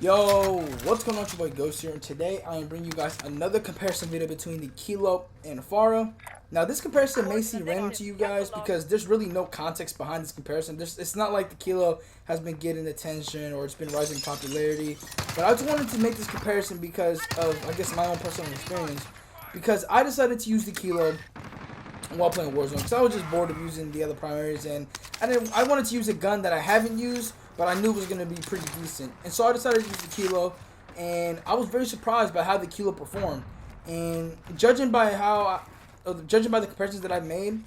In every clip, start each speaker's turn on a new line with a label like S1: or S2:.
S1: Yo, what's going on? It's your boy Ghost here, and today I am bringing you guys another comparison video between the Kilo and Fara. Now, this comparison may seem random to you guys because there's really no context behind this comparison. It's not like the Kilo has been getting attention or it's been rising in popularity. But I just wanted to make this comparison because of, I guess, my own personal experience. Because I decided to use the Kilo while playing Warzone because I was just bored of using the other primaries, and I wanted to use a gun that I haven't used but I knew it was going to be pretty decent. And so I decided to use the Kilo, and I was very surprised by how the Kilo performed. And judging by the comparisons that I made,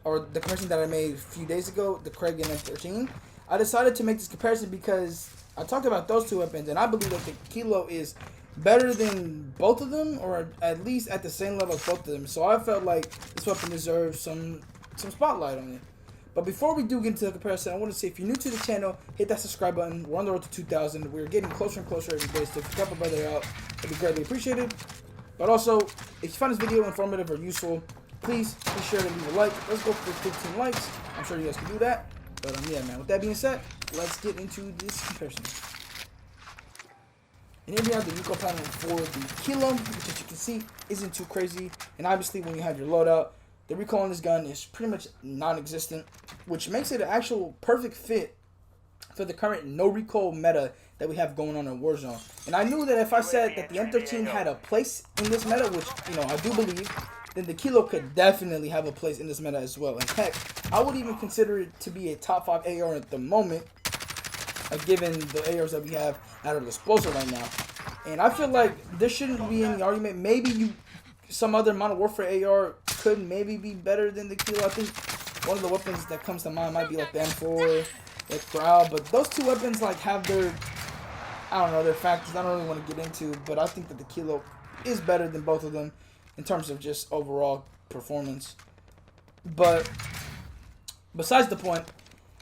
S1: or the comparison that I made a few days ago, the Craig and M13, I decided to make this comparison because I talked about those two weapons, and I believe that the Kilo is better than both of them, or at least at the same level as both of them. So I felt like this weapon deserves some spotlight on it. But before we do get into the comparison, I want to say, if you're new to the channel, hit that subscribe button. We're on the road to 2,000. We're getting closer and closer every day, so if you help a brother out, it'd be greatly appreciated. But also, if you find this video informative or useful, please be sure to leave a like. Let's go for 15 likes. I'm sure you guys can do that. But yeah, man, with that being said, let's get into this comparison. And here we have the recoil pattern for the Kilo, which, as you can see, isn't too crazy. And obviously, when you have your loadout, the recoil on this gun is pretty much non-existent, which makes it an actual perfect fit for the current no recoil meta that we have going on in Warzone. And I knew that if I said that the M13 had a place in this meta, which, you know, I do believe, then the Kilo could definitely have a place in this meta as well. And heck, I would even consider it to be a top 5 AR at the moment, given the ARs that we have at our disposal right now. And I feel like there shouldn't be any argument. Maybe some other Modern Warfare AR could maybe be better than the Kilo. I think one of the weapons that comes to mind might be like the M4, like Growl, but those two weapons like have their, I don't know, their factors I don't really want to get into, but I think that the Kilo is better than both of them in terms of just overall performance. But besides the point,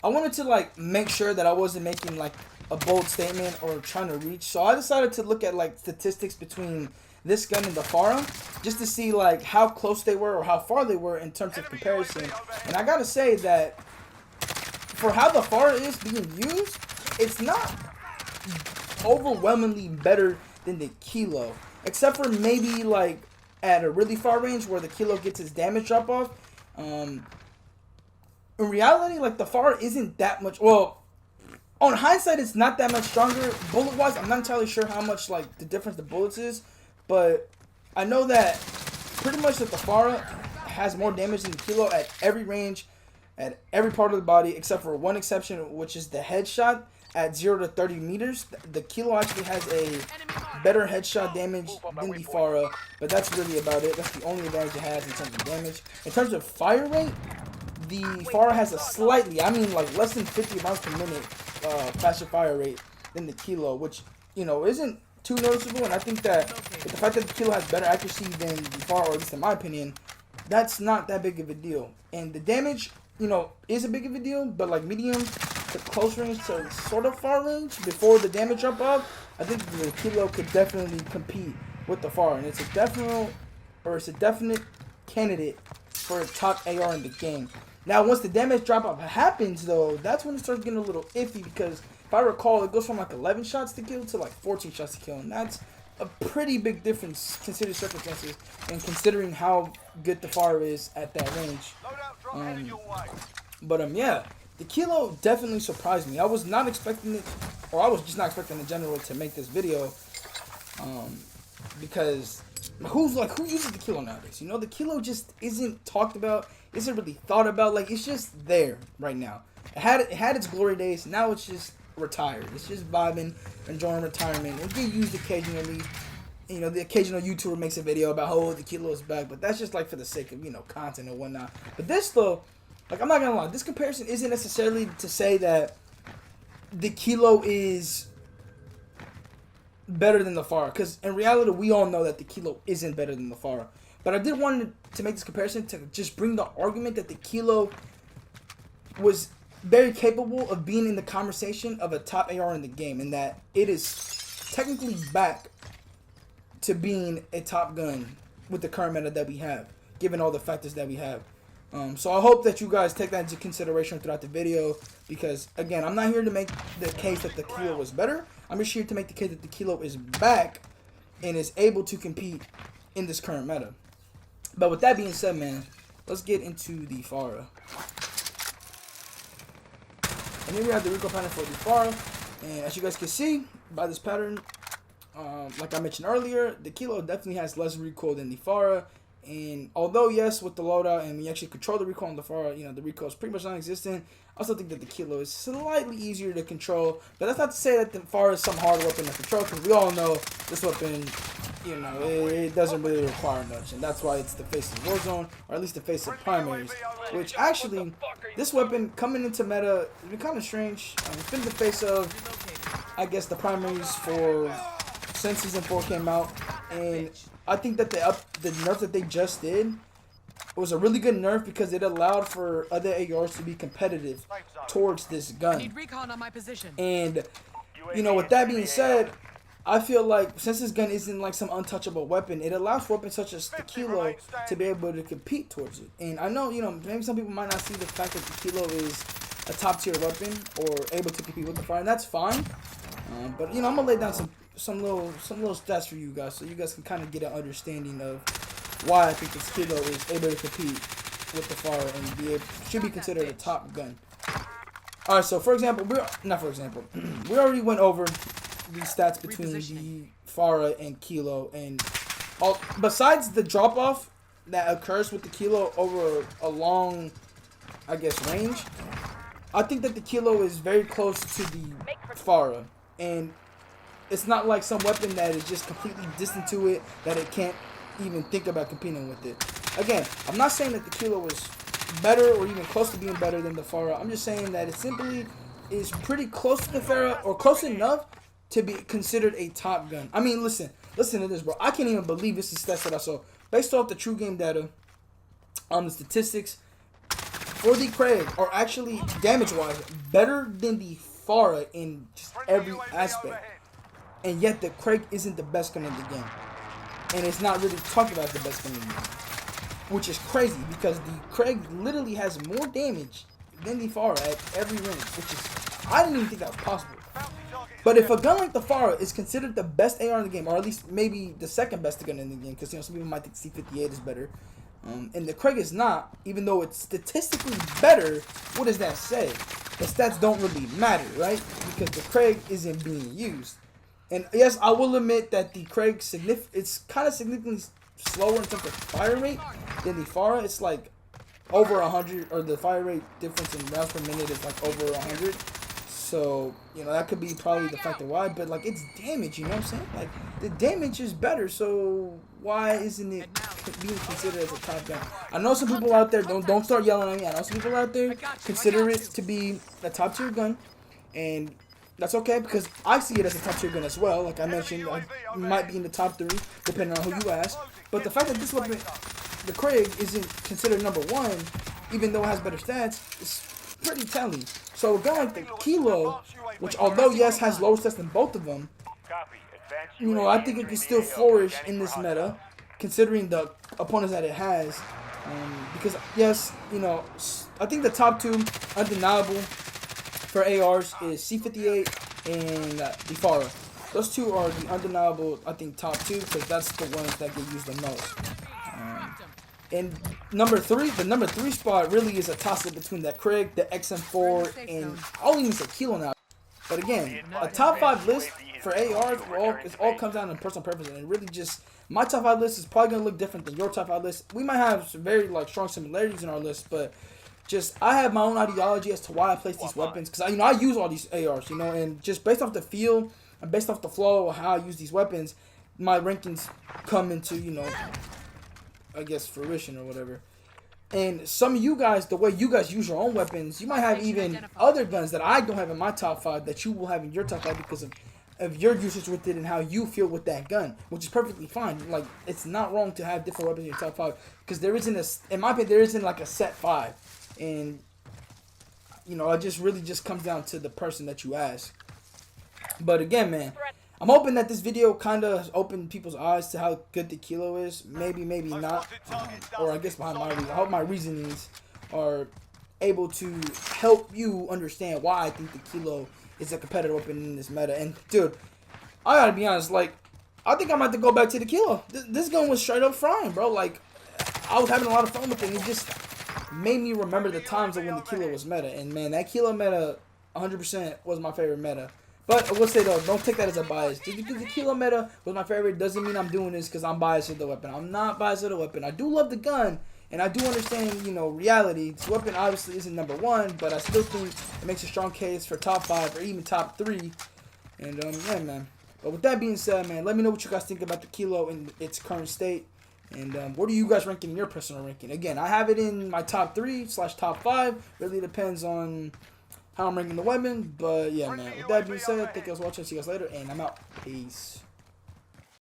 S1: I wanted to like make sure that I wasn't making like a bold statement or trying to reach, so I decided to look at like statistics between this gun and the Fara, just to see like how close they were or how far they were in terms of comparison. And I gotta say that for how the Fara is being used, it's not overwhelmingly better than the Kilo, except for maybe like at a really far range where the Kilo gets its damage drop off. In reality, like the Fara isn't that much, well, on hindsight it's not that much stronger bullet wise. I'm not entirely sure how much like the difference the bullets is, but I know that pretty much that the Fara has more damage than the Kilo at every range, at every part of the body, except for one exception, which is the headshot at 0 to 30 meters. The Kilo actually has a better headshot damage than the Fara, but that's really about it. That's the only advantage it has in terms of damage. In terms of fire rate, the Fara has a slightly, I mean like less than 50 rounds per minute faster fire rate than the Kilo, which, you know, isn't too noticeable. And I think that with the fact that the Kilo has better accuracy than the Fara, or at least in my opinion, that's not that big of a deal. And the damage, you know, is a big of a deal, but like medium to close range to sort of far range before the damage drop off, I think the Kilo could definitely compete with the Fara, and it's a definite candidate for a top AR in the game. Now, once the damage drop off happens, though, that's when it starts getting a little iffy, because if I recall, it goes from like 11 shots to kill to like 14 shots to kill, and that's a pretty big difference considering circumstances and considering how good the Fara is at that range. Yeah, the Kilo definitely surprised me. I was not expecting it, or I was just not expecting in general to make this video, because who uses the Kilo nowadays? You know, the Kilo just isn't talked about, isn't really thought about. Like, it's just there right now. It had its glory days. Now it's just retired. It's just vibing, enjoying retirement. It get used occasionally. You know, the occasional YouTuber makes a video about, oh, the Kilo is back, but that's just like for the sake of, you know, content and whatnot. But this though, like, I'm not gonna lie, this comparison isn't necessarily to say that the Kilo is better than the Fara, because in reality we all know that the Kilo isn't better than the Fara. But I did want to make this comparison to just bring the argument that the Kilo was very capable of being in the conversation of a top AR in the game, and that it is technically back to being a top gun with the current meta that we have, given all the factors that we have. So I hope that you guys take that into consideration throughout the video, because again, I'm not here to make the case that the Kilo was better. I'm just here to make the case that the Kilo is back and is able to compete in this current meta. But with that being said, man, let's get into the Fara. And here we have the recoil pattern for the Fara. And as you guys can see by this pattern, like I mentioned earlier, the Kilo definitely has less recoil than the Fara. And although, yes, with the loadout and we actually control the recoil on the Fara, you know, the recoil is pretty much non-existent. I also think that the Kilo is slightly easier to control. But that's not to say that the Fara is some hard weapon to control, because we all know this weapon, you know, it doesn't really require much. And that's why it's the face of Warzone, or at least the face of primaries. Which actually, this weapon coming into meta has been kind of strange. It's been the face of, I guess, the primaries for since Season 4 came out. And I think that the nerf that they just did was a really good nerf, because it allowed for other ARs to be competitive towards this gun.
S2: Need recon on my position.
S1: And, you know, with that being said, I feel like since this gun isn't like some untouchable weapon, it allows weapons such as the Kilo to be able to compete towards it. And I know, you know, maybe some people might not see the fact that the Kilo is a top tier weapon or able to compete with the Fire, and that's fine. But you know, I'm gonna lay down some little stats for you guys, so you guys can kind of get an understanding of why I think this Kilo is able to compete with the Fire and should be considered a top gun. All right, so for example, we already went over the stats between the Fara and Kilo, and besides the drop off that occurs with the Kilo over a long, I guess, range, I think that the Kilo is very close to the Fara, and it's not like some weapon that is just completely distant to it, that it can't even think about competing with it. Again, I'm not saying that the Kilo is better or even close to being better than the Fara. I'm just saying that it simply is pretty close to the Fara, or close enough to be considered a top gun. I mean, listen to this, bro. I can't even believe this is stats that I saw. Based off the true game data, the statistics for the Craig are actually damage-wise better than the Fara in just every aspect. And yet the Craig isn't the best gun in the game. And it's not really talked about as the best gun in the game. Which is crazy, because the Craig literally has more damage than the Fara at every range. Which is, I didn't even think that was possible. But if a gun like the Fara is considered the best AR in the game, or at least maybe the second best gun in the game, because, you know, some people might think C58 is better, and the Craig is not, even though it's statistically better, what does that say? The stats don't really matter, right? Because the Craig isn't being used. And yes, I will admit that the Craig it's kind of significantly slower in terms of fire rate than the Fara. It's like over 100, or the fire rate difference in rounds per minute is like over 100. So, you know, that could be probably the factor why, but like, it's damage, you know what I'm saying? Like, the damage is better, so why isn't it being considered as a top gun? I know some people out there, don't start yelling at me. I know some people out there consider it to be a top tier gun, and that's okay, because I see it as a top tier gun as well. Like I mentioned, it might be in the top 3, depending on who you ask. But the fact that this weapon, the Craig, isn't considered number 1, even though it has better stats, is pretty telling. So a gun like the Kilo, which although yes has lower stats than both of them, you know, I think it can still flourish in this meta, considering the opponents that it has. Because yes, you know, I think the top 2 undeniable for ARs is C58 and the Fara. Those 2 are the undeniable, I think, top 2, because that's the ones that get used the most. And the number 3 spot really is a toss-up between that Craig, the XM4, and I'll even say Kilo now. But again, a top 5 list for ARs, it all comes down to personal preference, and it really just, my top 5 list is probably going to look different than your top 5 list. We might have some very like strong similarities in our list, but just, I have my own ideology as to why I place these weapons, because I use all these ARs, you know, and just based off the feel and based off the flow of how I use these weapons, my rankings come into, you know, I guess, fruition or whatever. And some of you guys, the way you guys use your own weapons, you might have even other guns that I don't have in my top 5 that you will have in your top 5 because of your usage with it and how you feel with that gun, which is perfectly fine. Like, it's not wrong to have different weapons in your top 5, because there isn't in my opinion, there isn't like a set 5. And, you know, it just really just comes down to the person that you ask. But again, man, I'm hoping that this video kind of opened people's eyes to how good the Kilo is. Maybe not. Or I guess behind my reason. I hope my reasonings are able to help you understand why I think the Kilo is a competitive weapon in this meta. And dude, I gotta be honest, like, I think I'm about to go back to the Kilo. This gun was straight up frying, bro. Like, I was having a lot of fun with it. It just made me remember the times of when the Kilo was meta. And man, that Kilo meta 100% was my favorite meta. But I will say though, don't take that as a bias. Just because the Kilo meta was my favorite doesn't mean I'm doing this because I'm biased with the weapon. I'm not biased with the weapon. I do love the gun, and I do understand, you know, reality. This weapon obviously isn't #1, but I still think it makes a strong case for top 5 or even top 3. And yeah, man. But with that being said, man, let me know what you guys think about the Kilo in its current state. And what do you guys rank in your personal ranking? Again, I have it in my top 3/top 5. Really depends on how I'm ranking the weapon. But yeah, man. With that being said, thank you guys for watching. See you guys later, and I'm out. Peace.